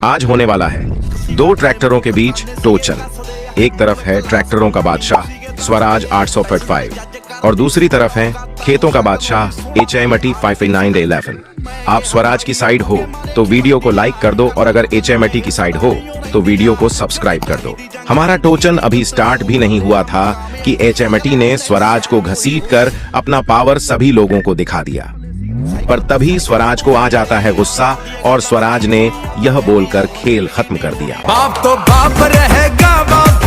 आज होने वाला है दो ट्रैक्टरों के बीच टोचन। एक तरफ है ट्रैक्टरों का बादशाह स्वराज 845 और दूसरी तरफ है खेतों का बादशाह HMT 58911। आप स्वराज की साइड हो तो वीडियो को लाइक कर दो और अगर HMT की साइड हो तो वीडियो को सब्सक्राइब कर दो। हमारा टोचन अभी स्टार्ट भी नहीं हुआ था कि HMT ने स्वराज को घसीटकर अपना पावर सभी लोगों को दिखा दिया, पर तभी स्वराज को आ जाता है गुस्सा और स्वराज ने यह बोलकर खेल खत्म कर दिया। बाप तो बाप रहेगा, बाप